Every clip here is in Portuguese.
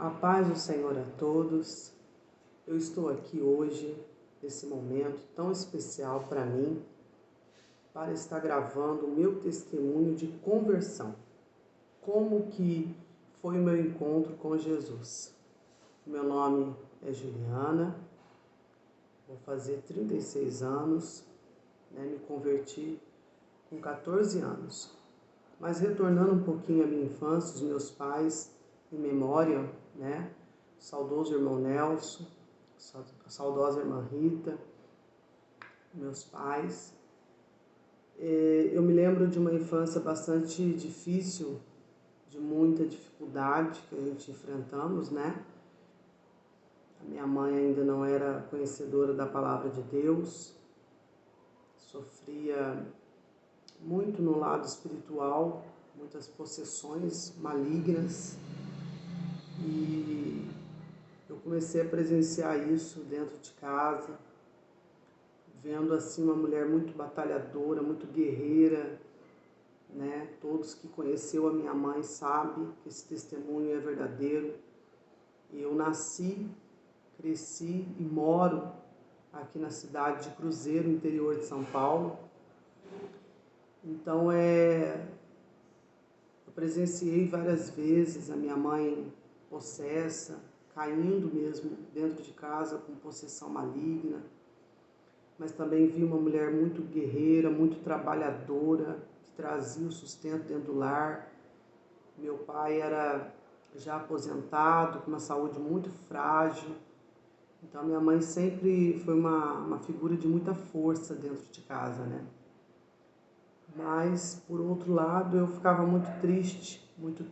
A paz do Senhor a todos. Eu estou aqui hoje, nesse momento tão especial para mim, para estar gravando o meu testemunho de conversão. Como que foi o meu encontro com Jesus. Meu nome é Juliana, vou fazer 36 anos, me converti com 14 anos. Mas retornando um pouquinho à minha infância, os meus pais, em memória, o saudoso irmão Nelson, a saudosa irmã Rita, meus pais. Eu me lembro de uma infância bastante difícil, de muita dificuldade que a gente enfrentamos, A minha mãe ainda não era conhecedora da palavra de Deus, sofria muito no lado espiritual, muitas possessões malignas, e eu comecei a presenciar isso dentro de casa, vendo assim uma mulher muito batalhadora, muito guerreira, Todos que conheceu a minha mãe sabem que esse testemunho é verdadeiro. E eu nasci, cresci e moro aqui na cidade de Cruzeiro, interior de São Paulo. Então eu presenciei várias vezes a minha mãe possessa, caindo mesmo dentro de casa com possessão maligna, mas também vi uma mulher muito guerreira, muito trabalhadora, que trazia o sustento dentro do lar. Meu pai era já aposentado, com uma saúde muito frágil, então minha mãe sempre foi uma figura de muita força dentro de casa, Mas, por outro lado, eu ficava muito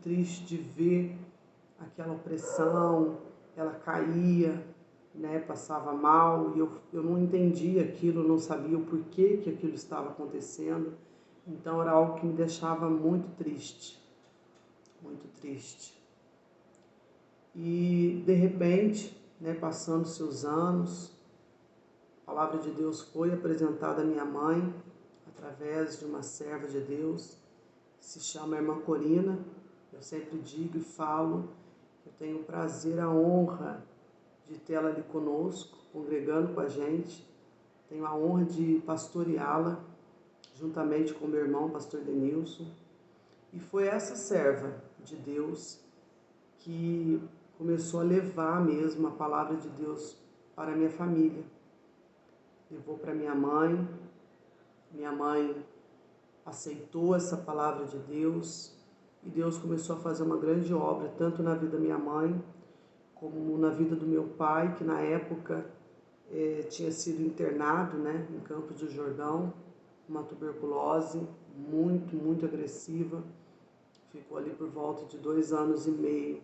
triste de ver aquela opressão, ela caía, passava mal, e eu não entendia aquilo, não sabia o porquê que aquilo estava acontecendo. Então era algo que me deixava muito triste, muito triste. E de repente, passando-se os anos, a palavra de Deus foi apresentada à minha mãe, através de uma serva de Deus, que se chama Irmã Corina. Eu sempre digo e falo que eu tenho o prazer, a honra de tê-la ali conosco, congregando com a gente. Tenho a honra de pastoreá-la, juntamente com meu irmão, pastor Denilson. E foi essa serva de Deus que começou a levar mesmo a palavra de Deus para a minha família. Levou para minha mãe aceitou essa palavra de Deus, e Deus começou a fazer uma grande obra, tanto na vida da minha mãe, como na vida do meu pai, que na época tinha sido internado, em Campos do Jordão, uma tuberculose muito, muito agressiva. Ficou ali por volta de 2 anos e meio,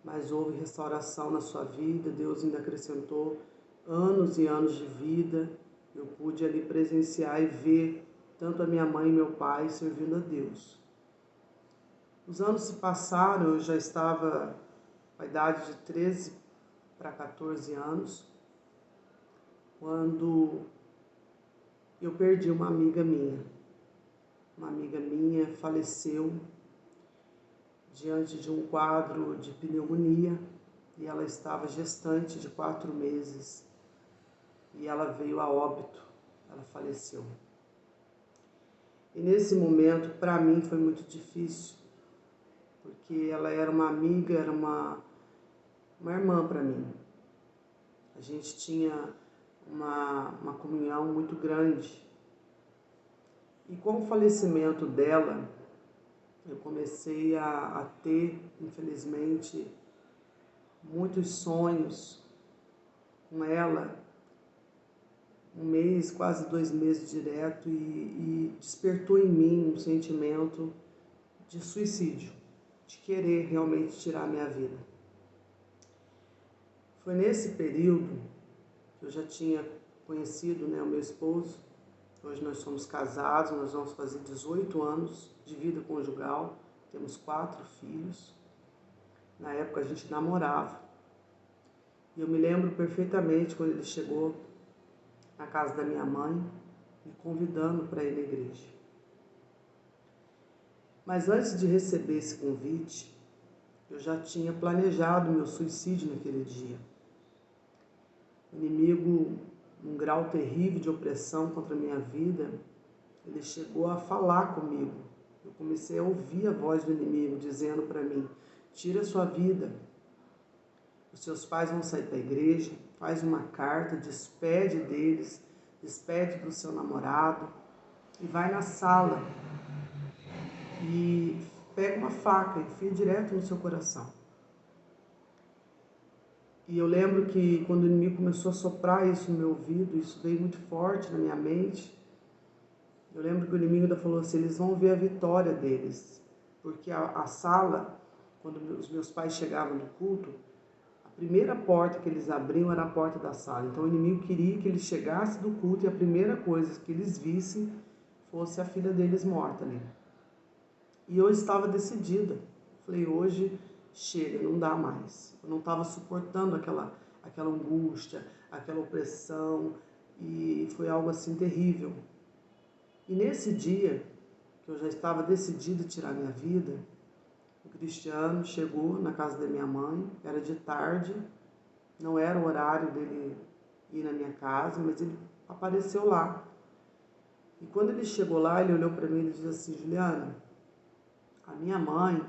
mas houve restauração na sua vida. Deus ainda acrescentou anos e anos de vida. Eu pude ali presenciar e ver tanto a minha mãe e meu pai servindo a Deus. Os anos se passaram, eu já estava com a idade de 13 para 14 anos, quando eu perdi uma amiga minha. Uma amiga minha faleceu diante de um quadro de pneumonia, e ela estava gestante de 4 meses, e ela veio a óbito, ela faleceu. E nesse momento, para mim, foi muito difícil, porque ela era uma amiga, era uma irmã para mim. A gente tinha uma comunhão muito grande. E com o falecimento dela, eu comecei a ter, infelizmente, muitos sonhos com ela, 1 mês, quase 2 meses direto, e despertou em mim um sentimento de suicídio, de querer realmente tirar a minha vida. Foi nesse período que eu já tinha conhecido o meu esposo. Hoje nós somos casados, nós vamos fazer 18 anos de vida conjugal, temos 4 filhos. Na época a gente namorava. E eu me lembro perfeitamente quando ele chegou na casa da minha mãe, me convidando para ir na igreja. Mas antes de receber esse convite, Eu já tinha planejado meu suicídio naquele dia. O inimigo, um grau terrível de opressão contra a minha vida, ele chegou a falar comigo. Eu comecei a ouvir a voz do inimigo dizendo para mim: tira a sua vida, os seus pais vão sair para a igreja, faz uma carta, despede deles, despede do seu namorado e vai na sala e pega uma faca e enfia direto no seu coração. E eu lembro que quando o inimigo começou a soprar isso no meu ouvido, isso veio muito forte na minha mente. Eu lembro que o inimigo ainda falou assim: eles vão ver a vitória deles. Porque a sala, quando os meus pais chegavam do culto, a primeira porta que eles abriam era a porta da sala. Então o inimigo queria que eles chegassem do culto e a primeira coisa que eles vissem fosse a filha deles morta ali. E eu estava decidida. Falei, hoje chega, não dá mais. Eu não estava suportando aquela angústia, aquela opressão, e foi algo assim terrível. E nesse dia, que eu já estava decidida a tirar minha vida, o Cristiano chegou na casa da minha mãe, era de tarde, não era o horário dele ir na minha casa, mas ele apareceu lá. E quando ele chegou lá, ele olhou para mim e disse assim: Juliana, a minha mãe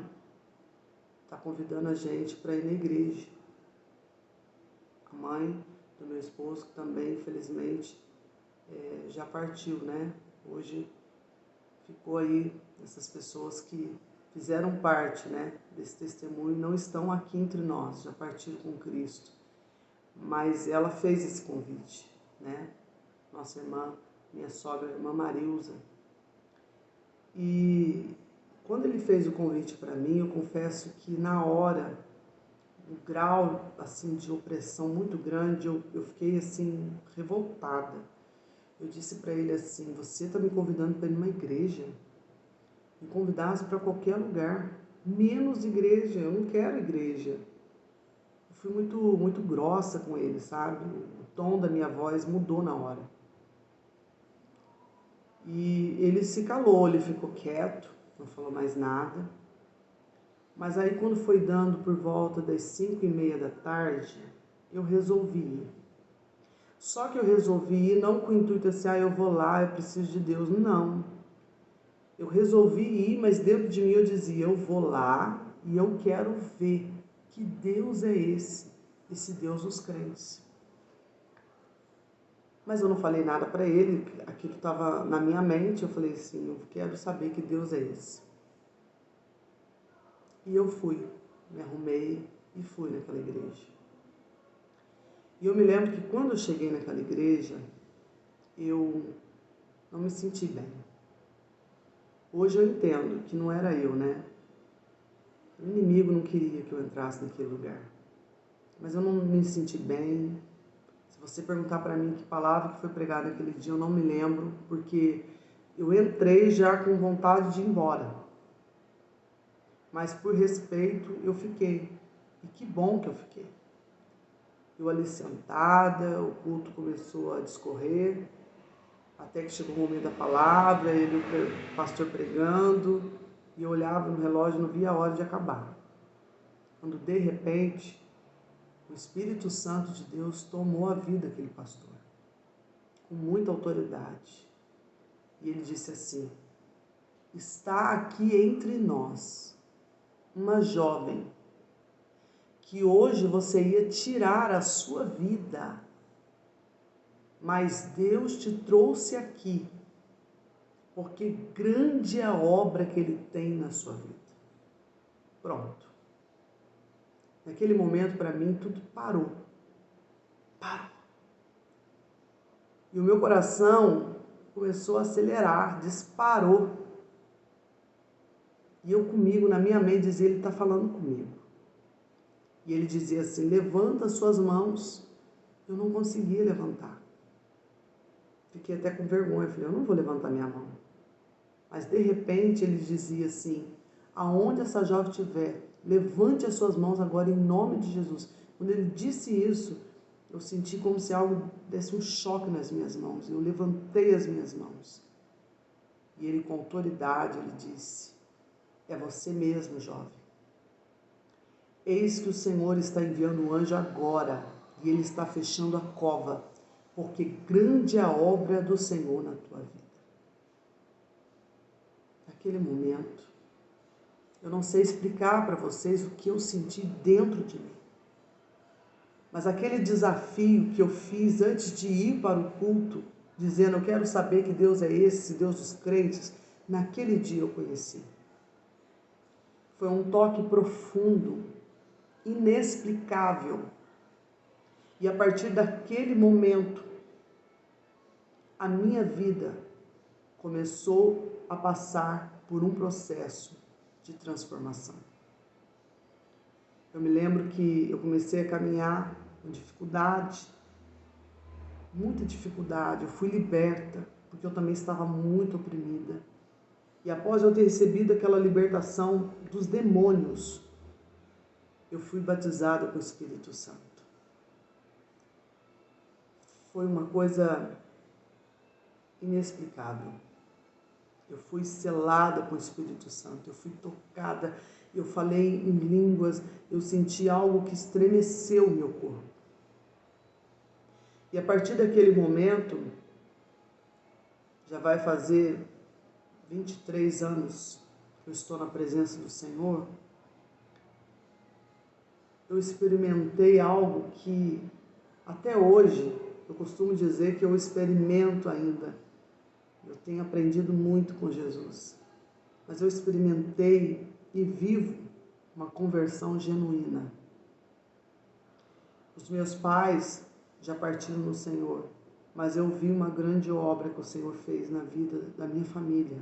está convidando a gente para ir na igreja. A mãe do meu esposo, que também, infelizmente, já partiu, né? Hoje ficou aí essas pessoas que fizeram parte, né, desse testemunho, não estão aqui entre nós, já partiram com Cristo. Mas ela fez esse convite, né? Nossa irmã, minha sogra, a irmã Marilza. E quando ele fez o convite para mim, eu confesso que na hora, um grau assim de opressão muito grande, eu fiquei assim revoltada. Eu disse para ele assim: você está me convidando para ir numa igreja? Me convidasse para qualquer lugar, menos igreja. Eu não quero igreja. Eu fui muito grossa com ele, sabe? O tom da minha voz mudou na hora. E ele se calou, ele ficou quieto, não falou mais nada. Mas aí quando foi dando por volta das 5:30 da tarde, eu resolvi ir. Só que eu resolvi ir não com o intuito assim: eu vou lá, eu preciso de Deus. Não. Eu resolvi ir, mas dentro de mim eu dizia: eu vou lá e eu quero ver que Deus é esse Deus dos crentes. Mas eu não falei nada para ele, aquilo estava na minha mente. Eu falei assim: eu quero saber que Deus é esse. E eu fui, me arrumei e fui naquela igreja. E eu me lembro que quando eu cheguei naquela igreja, eu não me senti bem. Hoje eu entendo que não era eu, né? O inimigo não queria que eu entrasse naquele lugar. Mas eu não me senti bem. Se você perguntar para mim que palavra que foi pregada naquele dia, eu não me lembro, porque eu entrei já com vontade de ir embora. Mas por respeito eu fiquei. E que bom que eu fiquei. Eu ali sentada, o culto começou a discorrer, até que chegou o momento da palavra, ele, o pastor pregando, e eu olhava no relógio e não via a hora de acabar. Quando de repente o Espírito Santo de Deus tomou a vida daquele pastor, com muita autoridade. E ele disse assim: está aqui entre nós uma jovem que hoje você ia tirar a sua vida, mas Deus te trouxe aqui, porque grande é a obra que Ele tem na sua vida. Pronto. Naquele momento, para mim, tudo parou. Parou. E o meu coração começou a acelerar, disparou. E eu comigo, na minha mente, dizia: Ele está falando comigo. E ele dizia assim: levanta as suas mãos. Eu não conseguia levantar. Fiquei até com vergonha. Falei: eu não vou levantar minha mão. Mas de repente ele dizia assim: aonde essa jovem estiver, levante as suas mãos agora em nome de Jesus. Quando ele disse isso, eu senti como se algo desse um choque nas minhas mãos. Eu levantei as minhas mãos. E ele, com autoridade, ele disse: é você mesmo, jovem. Eis que o Senhor está enviando um anjo agora, e ele está fechando a cova, porque grande é a obra do Senhor na tua vida. Naquele momento, eu não sei explicar para vocês o que eu senti dentro de mim. Mas aquele desafio que eu fiz antes de ir para o culto, dizendo, eu quero saber que Deus é esse, Deus dos crentes, naquele dia eu conheci. Foi um toque profundo, inexplicável. E a partir daquele momento, a minha vida começou a passar por um processo de transformação. Eu me lembro que eu comecei a caminhar com dificuldade, muita dificuldade. Eu fui liberta, porque eu também estava muito oprimida. E após eu ter recebido aquela libertação dos demônios, eu fui batizada com o Espírito Santo. Foi uma coisa inexplicável. Eu fui selada com o Espírito Santo, eu fui tocada, eu falei em línguas, eu senti algo que estremeceu o meu corpo. E a partir daquele momento, já vai fazer 23 anos que eu estou na presença do Senhor, eu experimentei algo que até hoje eu costumo dizer que eu experimento ainda. Eu tenho aprendido muito com Jesus, mas eu experimentei e vivo uma conversão genuína. Os meus pais já partiram no Senhor, mas eu vi uma grande obra que o Senhor fez na vida da minha família.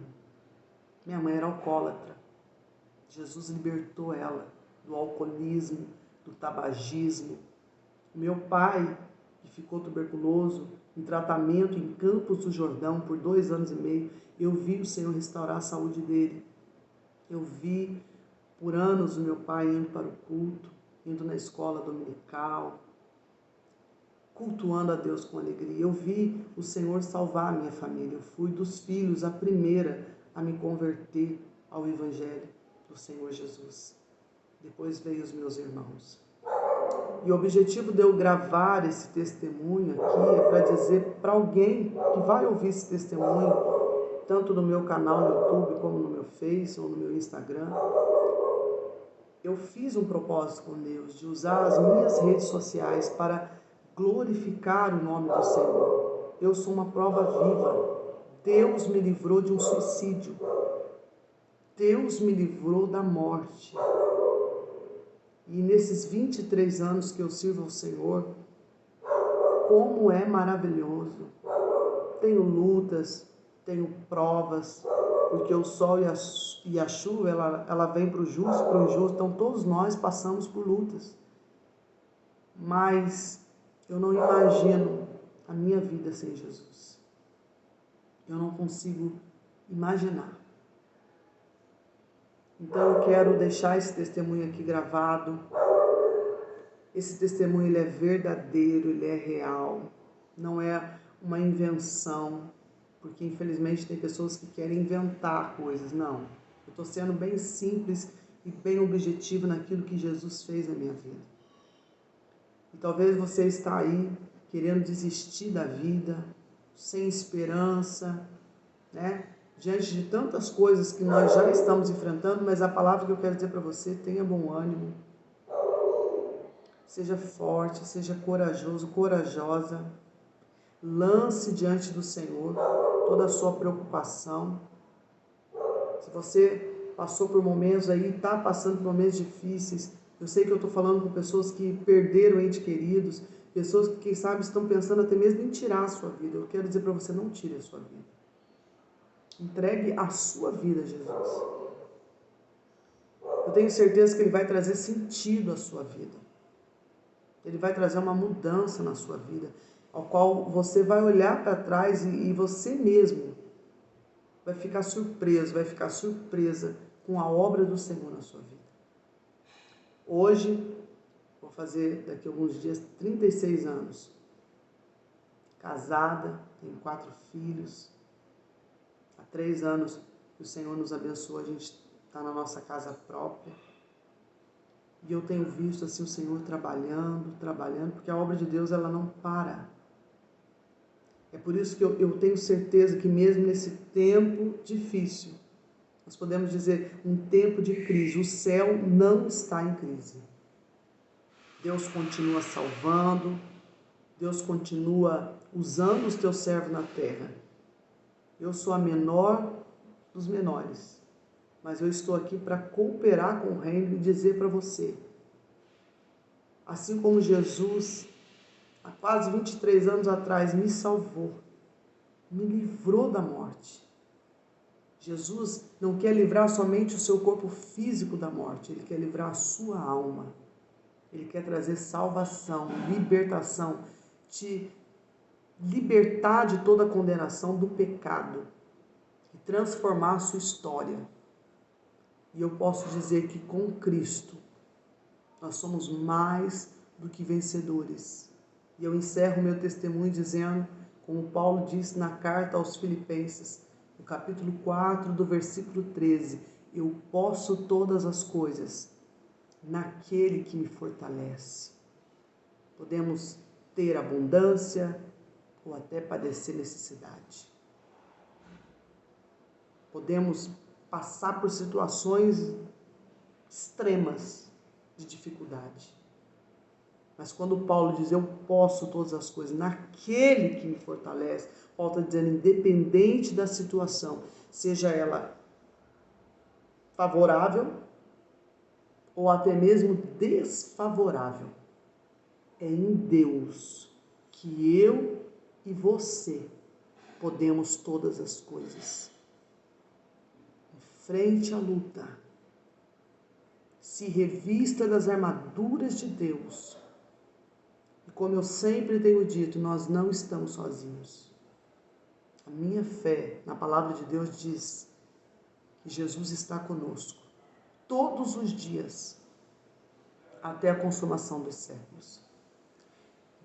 Minha mãe era alcoólatra. Jesus libertou ela do alcoolismo, do tabagismo. Meu pai, que ficou tuberculoso, em tratamento em Campos do Jordão por 2 anos e meio, eu vi o Senhor restaurar a saúde dele. Eu vi por anos o meu pai indo para o culto, indo na escola dominical, cultuando a Deus com alegria. Eu vi o Senhor salvar a minha família. Eu fui dos filhos a primeira a me converter ao Evangelho do Senhor Jesus. Depois veio os meus irmãos. E o objetivo de eu gravar esse testemunho aqui é para dizer para alguém que vai ouvir esse testemunho, tanto no meu canal no YouTube, como no meu Face ou no meu Instagram. Eu fiz um propósito com Deus de usar as minhas redes sociais para glorificar o nome do Senhor. Eu sou uma prova viva. Deus me livrou de um suicídio. Deus me livrou da morte. E nesses 23 anos que eu sirvo ao Senhor, como é maravilhoso. Tenho lutas, tenho provas, porque o sol e a chuva, ela vem para o justo e para o injusto, então todos nós passamos por lutas. Mas eu não imagino a minha vida sem Jesus. Eu não consigo imaginar. Então eu quero deixar esse testemunho aqui gravado. Esse testemunho ele é verdadeiro, ele é real. Não é uma invenção, porque infelizmente tem pessoas que querem inventar coisas. Não, eu estou sendo bem simples e bem objetivo naquilo que Jesus fez na minha vida. E talvez você está aí querendo desistir da vida, sem esperança, né? Diante de tantas coisas que nós já estamos enfrentando, mas a palavra que eu quero dizer para você, tenha bom ânimo, seja forte, seja corajoso, corajosa, lance diante do Senhor toda a sua preocupação. Se você passou por momentos aí, está passando por momentos difíceis, eu sei que eu estou falando com pessoas que perderam entes queridos, pessoas que, quem sabe, estão pensando até mesmo em tirar a sua vida. Eu quero dizer para você, não tire a sua vida. Entregue a sua vida a Jesus. Eu tenho certeza que Ele vai trazer sentido à sua vida. Ele vai trazer uma mudança na sua vida, ao qual você vai olhar para trás e você mesmo vai ficar surpreso, vai ficar surpresa com a obra do Senhor na sua vida. Hoje, vou fazer daqui a alguns dias 36 anos. Casada, tenho 4 filhos. Há 3 anos que o Senhor nos abençoou, a gente está na nossa casa própria. E eu tenho visto assim o Senhor trabalhando, porque a obra de Deus ela não para. É por isso que eu tenho certeza que mesmo nesse tempo difícil, nós podemos dizer um tempo de crise, o céu não está em crise. Deus continua salvando, Deus continua usando os teus servos na terra. Eu sou a menor dos menores, mas eu estou aqui para cooperar com o reino e dizer para você, assim como Jesus, há quase 23 anos atrás, me salvou, me livrou da morte. Jesus não quer livrar somente o seu corpo físico da morte, Ele quer livrar a sua alma. Ele quer trazer salvação, libertação, te libertar de toda a condenação do pecado e transformar a sua história. E eu posso dizer que com Cristo nós somos mais do que vencedores. E eu encerro meu testemunho dizendo, como Paulo disse na carta aos Filipenses, no capítulo 4, do versículo 13, eu posso todas as coisas naquele que me fortalece. Podemos ter abundância ou até padecer necessidade. Podemos passar por situações extremas de dificuldade. Mas quando Paulo diz, eu posso todas as coisas naquele que me fortalece, Paulo está dizendo, independente da situação, seja ela favorável ou até mesmo desfavorável, é em Deus que eu e você podemos todas as coisas. Enfrente a luta, se revista das armaduras de Deus. E como eu sempre tenho dito, nós não estamos sozinhos. A minha fé na palavra de Deus diz que Jesus está conosco todos os dias, até a consumação dos séculos.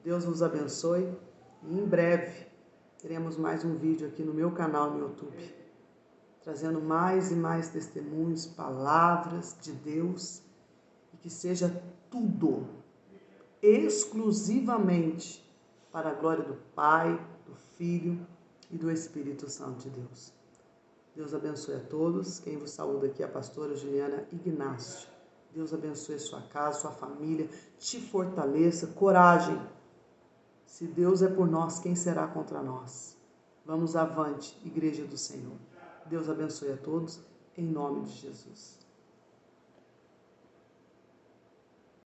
Deus nos abençoe e em breve teremos mais um vídeo aqui no meu canal no YouTube, trazendo mais e mais testemunhos, palavras de Deus, e que seja tudo exclusivamente para a glória do Pai, do Filho e do Espírito Santo de Deus. Deus abençoe a todos. Quem vos saúda aqui é a pastora Juliana Ignácio. Deus abençoe a sua casa, sua família, te fortaleça, coragem. Se Deus é por nós, quem será contra nós? Vamos avante, Igreja do Senhor. Deus abençoe a todos, em nome de Jesus.